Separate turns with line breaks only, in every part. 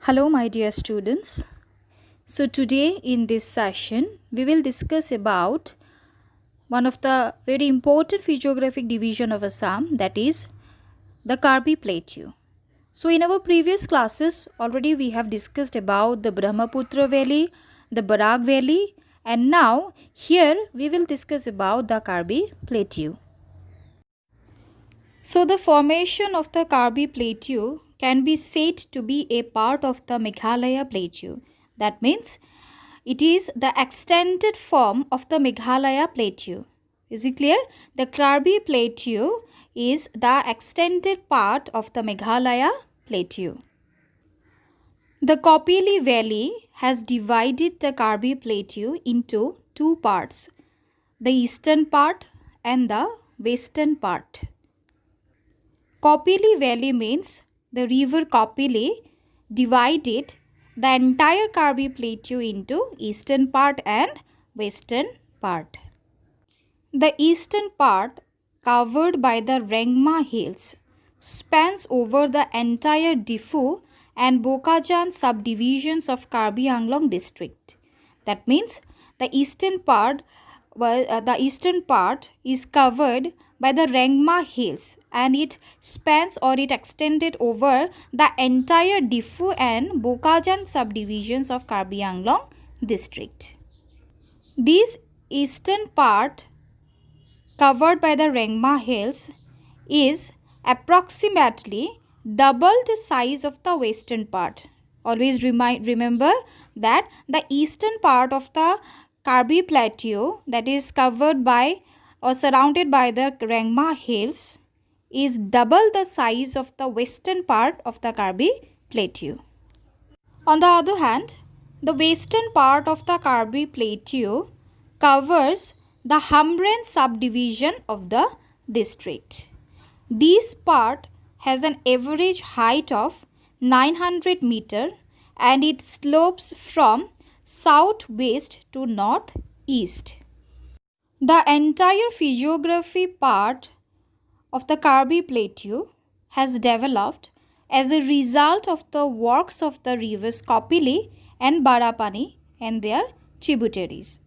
Hello, my dear students. So, today in this session, we will discuss about one of the very important physiographic division of Assam, that is the Karbi Plateau. So, in our previous classes, already we have discussed about the Brahmaputra Valley, the Barak Valley, and now here we will discuss about the Karbi Plateau. So, the formation of the Karbi Plateau can be said to be a part of the Meghalaya Plateau. That means it is the extended form of the Meghalaya Plateau. Is it clear? The Karbi Plateau is the extended part of the Meghalaya Plateau. The Kopili Valley has divided the Karbi Plateau into two parts, the eastern part and the western part. Kopili Valley means the river Kopili divided the entire Karbi Plateau into eastern part and western part. The eastern part, covered by the Rengma Hills, spans over the entire Diffu and Bokajan subdivisions of Karbi Anglong district. That means the eastern part is covered by the Rengma Hills and it spans or it extended over the entire Diffu and Bokajan subdivisions of Karbi Anglong district. This eastern part covered by the Rengma Hills is approximately double the size of the western part. Always remember that the eastern part of the Karbi Plateau, that is covered by or surrounded by the Rengma Hills, is double the size of the western part of the Karbi Plateau. On the other hand, the western part of the Karbi Plateau covers the Hamren subdivision of the district. This part has an average height of 900 meter and it slopes from southwest to northeast. The entire physiography part of the Karbi Plateau has developed as a result of the works of the rivers Kopili and Barapani and their tributaries.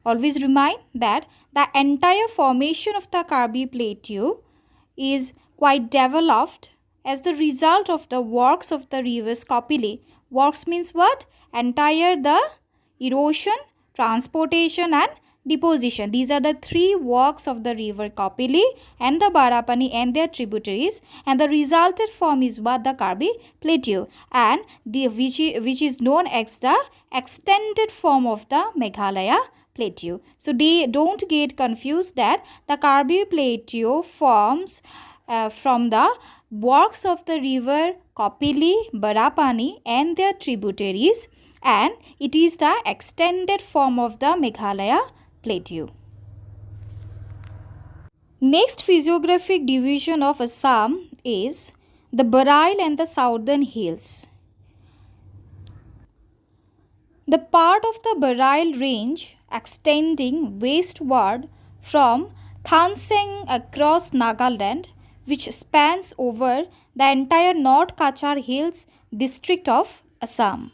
Always remind that the entire formation of the Karbi Plateau is quite developed as the result of the works of the rivers Kopili. Works means what? Entire the erosion, transportation and deposition. These are the three works of the river Kopili and the Barapani and their tributaries, and the resulted form is what? The Karbi Plateau, and which is known as the extended form of the Meghalaya Plateau. So they don't get confused that the Karbi Plateau forms from the works of the river Kopili, Barapani and their tributaries, and it is the extended form of the Meghalaya Plateau. Next physiographic division of Assam is the Bareil and the Southern Hills. The part of the Bareil range extending westward from Thanseng across Nagaland, which spans over the entire North Kachar Hills district of Assam.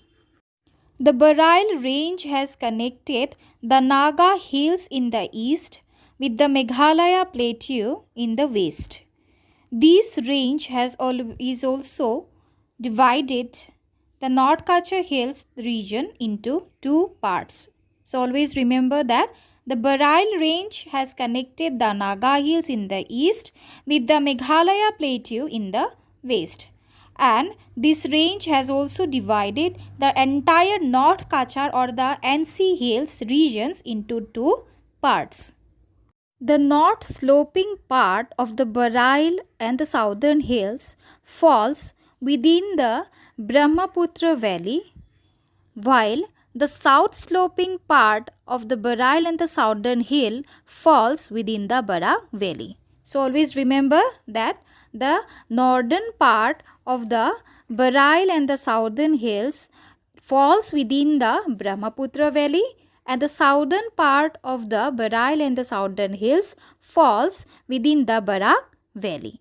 The Bareil range has connected the Naga Hills in the east with the Meghalaya Plateau in the west. This range is also divided the North Kachar Hills region into two parts. So always remember that the Bareil range has connected the Naga Hills in the east with the Meghalaya Plateau in the west. And this range has also divided the entire North Kachar or the NC Hills regions into two parts. The north sloping part of the Bareil and the Southern Hills falls within the Brahmaputra Valley, while the south sloping part of the Bareil and the Southern Hill falls within the Barak Valley. So always remember that the northern part of the Bareil and the Southern Hills falls within the Brahmaputra Valley, and the southern part of the Bareil and the Southern Hills falls within the Barak Valley.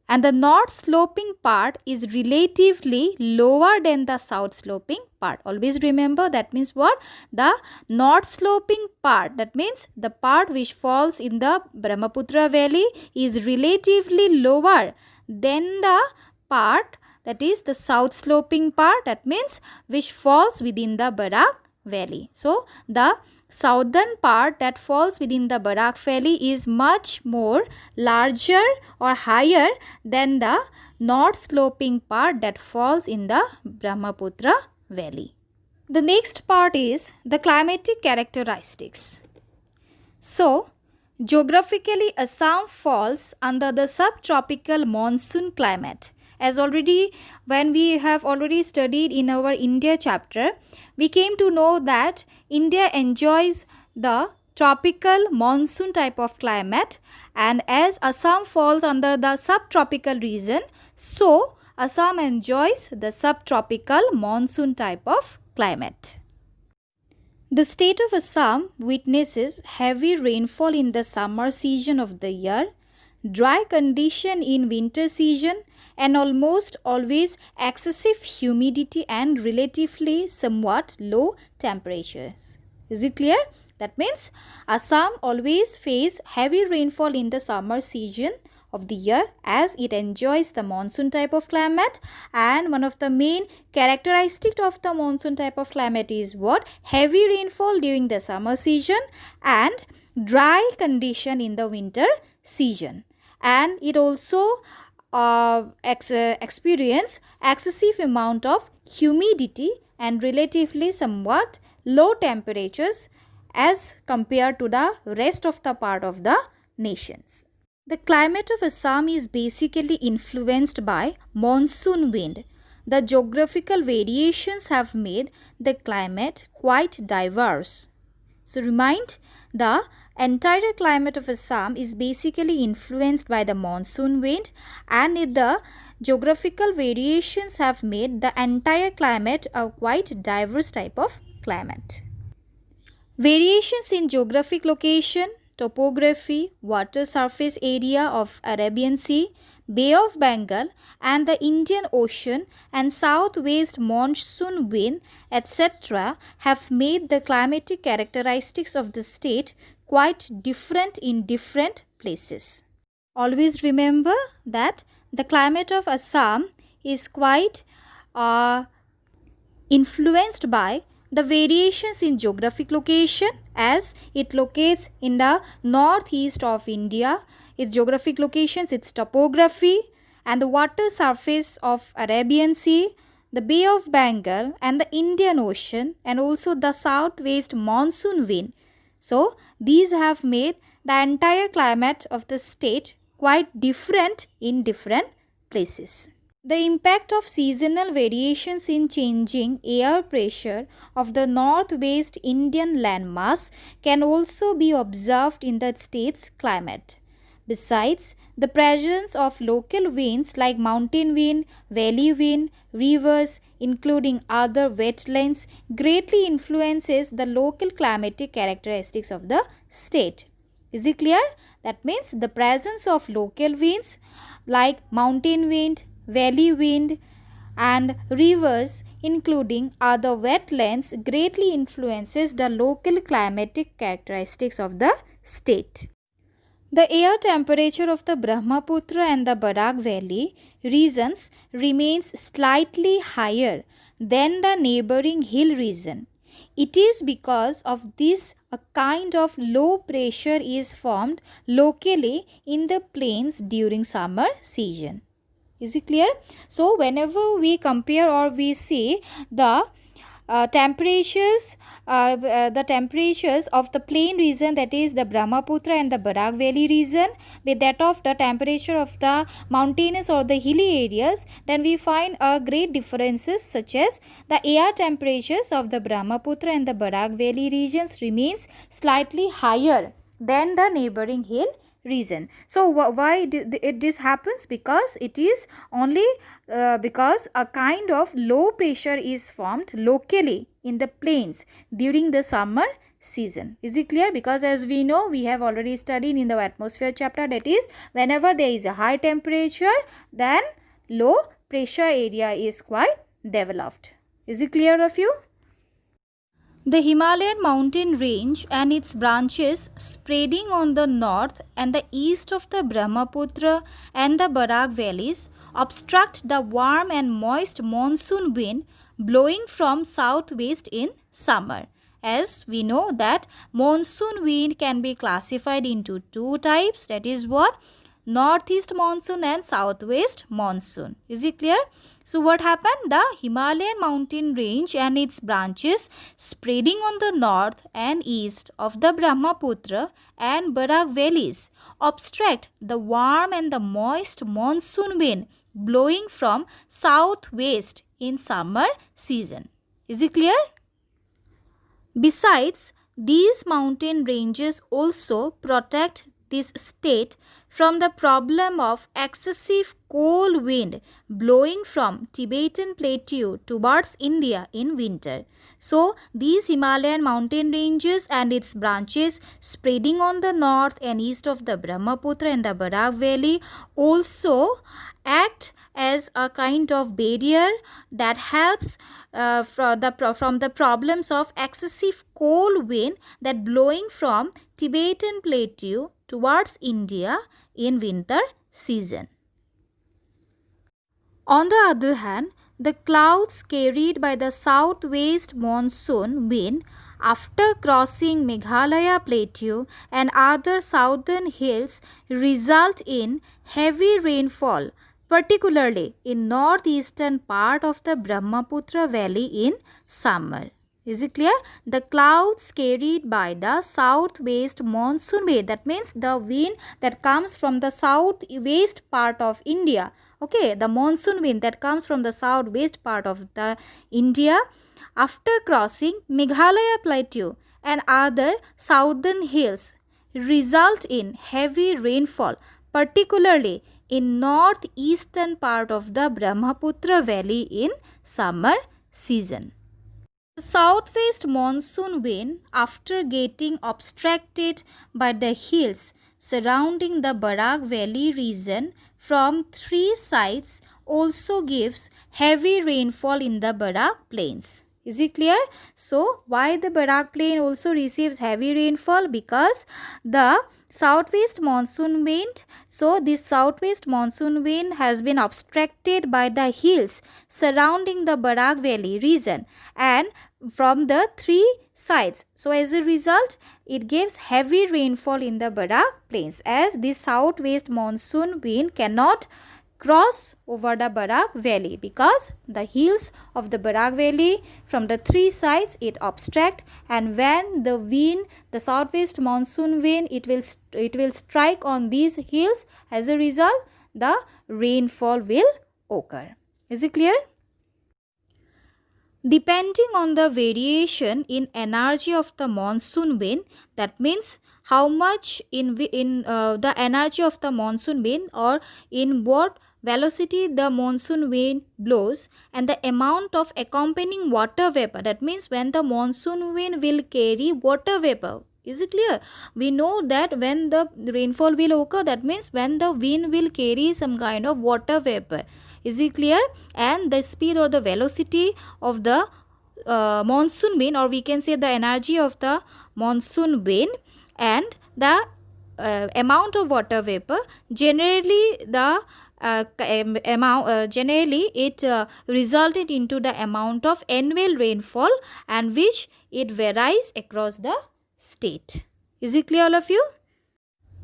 and the north sloping part is relatively lower than the south sloping part. Always remember, that means what? The north sloping part, that means the part which falls in the Brahmaputra valley, is relatively lower than the part, that is the south sloping part, that means which falls within the Barak valley. So the southern part that falls within the Barak valley is much more larger or higher than the north sloping part that falls in the Brahmaputra valley. The next part is the climatic characteristics. So, geographically, Assam falls under the subtropical monsoon climate. As already, when we have already studied in our India chapter, we came to know that India enjoys the tropical monsoon type of climate, and as Assam falls under the subtropical region, so Assam enjoys the subtropical monsoon type of climate. The state of Assam witnesses heavy rainfall in the summer season of the year, dry condition in winter season, and almost always excessive humidity and relatively somewhat low temperatures. Is it clear? That means Assam always face heavy rainfall in the summer season of the year as it enjoys the monsoon type of climate, and one of the main characteristic of the monsoon type of climate is what? Heavy rainfall during the summer season and dry condition in the winter season, and it also experience excessive amount of humidity and relatively somewhat low temperatures as compared to the rest of the part of the nations. The climate of Assam is basically influenced by monsoon wind. The geographical variations have made the climate quite diverse. So remind, the entire climate of Assam is basically influenced by the monsoon wind, and the geographical variations have made the entire climate a quite diverse type of climate. Variations in geographic location, topography, water surface area of Arabian Sea, Bay of Bengal and the Indian Ocean and southwest monsoon wind, etc. have made the climatic characteristics of the state quite different in different places. Always remember that the climate of Assam is quite influenced by the variations in geographic location as it locates in the northeast of India, its geographic locations, its topography and the water surface of Arabian Sea, the Bay of Bengal and the Indian Ocean and also the southwest monsoon wind. So, these have made the entire climate of the state quite different in different places. The impact of seasonal variations in changing air pressure of the northwest Indian landmass can also be observed in the state's climate. Besides, the presence of local winds like mountain wind, valley wind, rivers, including other wetlands, greatly influences the local climatic characteristics of the state. Is it clear? That means the presence of local winds like mountain wind, valley wind and rivers including other wetlands greatly influences the local climatic characteristics of the state. The air temperature of the Brahmaputra and the Barak Valley regions remains slightly higher than the neighboring hill region. It is because of this a kind of low pressure is formed locally in the plains during summer season. Is it clear? So, whenever we compare or we see the temperatures of the plain region, that is the Brahmaputra and the Barak Valley region, with that of the temperature of the mountainous or the hilly areas, then we find great differences, such as the air temperatures of the Brahmaputra and the Barak Valley regions remains slightly higher than the neighboring hill region. So why this happens? Because it is only because a kind of low pressure is formed locally in the plains during the summer season. Is it clear? Because as we know, we have already studied in the atmosphere chapter, that is whenever there is a high temperature, then low pressure area is quite developed. Is it clear of you? The Himalayan mountain range and its branches spreading on the north and the east of the Brahmaputra and the Barak valleys obstruct the warm and moist monsoon wind blowing from southwest in summer. As we know that monsoon wind can be classified into two types, that is what? Northeast monsoon and southwest monsoon. Is it clear? So what happened? The Himalayan mountain range and its branches spreading on the north and east of the Brahmaputra and Barak valleys obstruct the warm and the moist monsoon wind blowing from southwest in summer season. Is it clear? Besides, these mountain ranges also protect this state from the problem of excessive cold wind blowing from Tibetan Plateau towards India in winter. So, these Himalayan mountain ranges and its branches spreading on the north and east of the Brahmaputra and the Barak Valley also act as a kind of barrier that helps from the problems of excessive cold wind that blowing from Tibetan Plateau towards India in winter season. On the other hand, the clouds carried by the southwest monsoon wind after crossing Meghalaya Plateau and other southern hills result in heavy rainfall, particularly in northeastern part of the Brahmaputra Valley in summer. Is it clear? The clouds carried by the southwest monsoon wind, that means the wind that comes from the southwest part of India. Okay, the monsoon wind that comes from the southwest part of the India after crossing Meghalaya Plateau and other southern hills result in heavy rainfall, particularly in northeastern part of the Brahmaputra Valley in summer season. The southwest monsoon wind, after getting obstructed by the hills surrounding the Barak Valley region from three sides, also gives heavy rainfall in the Barak plains. Is it clear? So, why the Barak plain also receives heavy rainfall? Because the southwest monsoon wind, so this southwest monsoon wind has been obstructed by the hills surrounding the Barak Valley region and from the three sides. So as a result, it gives heavy rainfall in the Barak plains, as this southwest monsoon wind cannot cross over the Barak Valley because the hills of the Barak Valley from the three sides it obstruct, and when the wind, the southwest monsoon wind, it will strike on these hills. As a result, the rainfall will occur. Is it clear? Depending on the variation in energy of the monsoon wind, that means how much in the energy of the monsoon wind, or in what velocity the monsoon wind blows, and the amount of accompanying water vapor, that means when the monsoon wind will carry water vapor. Is it clear? We know that when the rainfall will occur, that means when the wind will carry some kind of water vapor. Is it clear? And the speed or the velocity of the monsoon wind, or we can say the energy of the monsoon wind, and the amount of water vapor, generally the generally it resulted into the amount of annual rainfall, and which it varies across the state. Is it clear, all of you?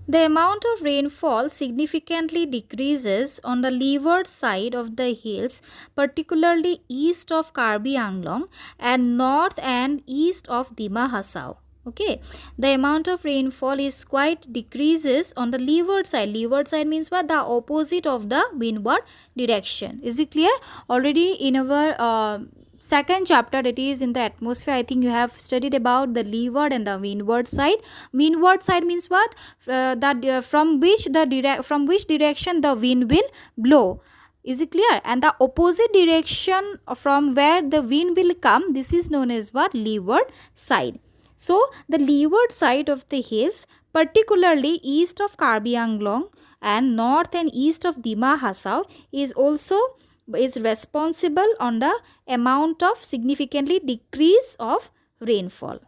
The amount of rainfall significantly decreases on the leeward side of the hills, particularly east of Karbi Anglong and north and east of Dima Hasao. Okay, the amount of rainfall is quite decreases on the leeward side. Leeward side means what? The opposite of the windward direction. Is it clear? Already in our second chapter, that is in the atmosphere, I think you have studied about the leeward and the windward side. Windward side means what? From which direction the wind will blow. Is it clear? And the opposite direction from where the wind will come, this is known as what? Leeward side. So the leeward side of the hills, particularly east of Karbi Anglong and north and east of Dima Hasao, is responsible on the amount of significantly decrease of rainfall.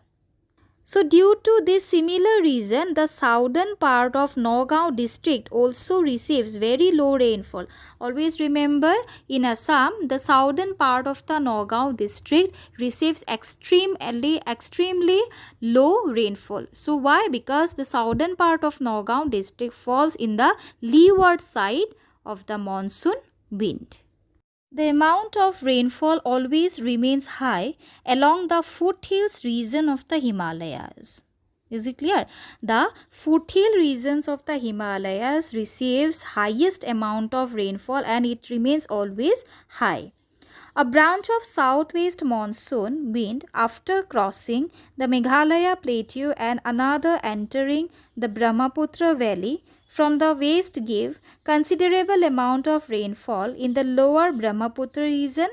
So due to this similar reason, the southern part of Nagaon district also receives very low rainfall. Always remember, in Assam, the southern part of the Nagaon district receives extremely low rainfall. So why? Because the southern part of Nagaon district falls in the leeward side of the monsoon wind. The amount of rainfall always remains high along the foothills region of the Himalayas. Is it clear? The foothill regions of the Himalayas receives highest amount of rainfall and it remains always high. A branch of southwest monsoon wind after crossing the Meghalaya plateau and another entering the Brahmaputra valley from the west give considerable amount of rainfall in the lower Brahmaputra region,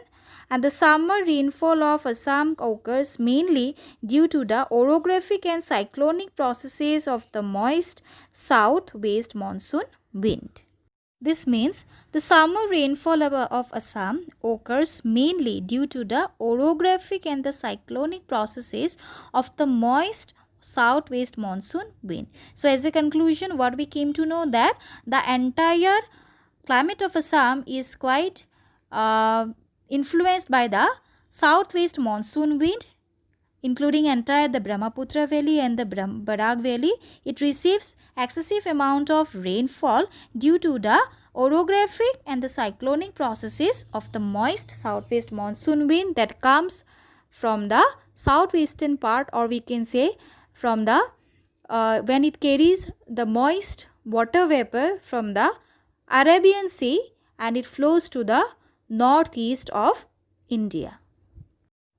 and the summer rainfall of Assam occurs mainly due to the orographic and cyclonic processes of the moist southwest monsoon wind. This means the summer rainfall of Assam occurs mainly due to the orographic and the cyclonic processes of the moist southwest monsoon wind. So as a conclusion, what we came to know that the entire climate of Assam is quite influenced by the southwest monsoon wind, including entire the Brahmaputra valley and the Barak valley. It receives excessive amount of rainfall due to the orographic and the cyclonic processes of the moist southwest monsoon wind that comes from the southwestern part, or we can say from the when it carries the moist water vapor from the Arabian Sea and it flows to the northeast of India.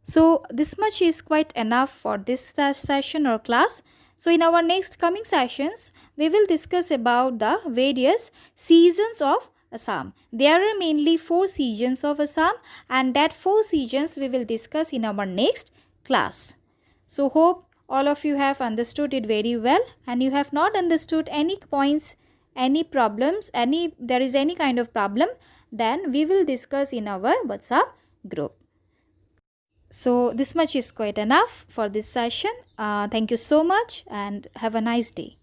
So this much is quite enough for this session or class. So in our next coming sessions, we will discuss about the various seasons of Assam. There are mainly 4 seasons of Assam, and that 4 seasons we will discuss in our next class. So hope all of you have understood it very well, and you have not understood any points, any problems, there is any kind of problem, then we will discuss in our WhatsApp group. So this much is quite enough for this session. Thank you so much and have a nice day.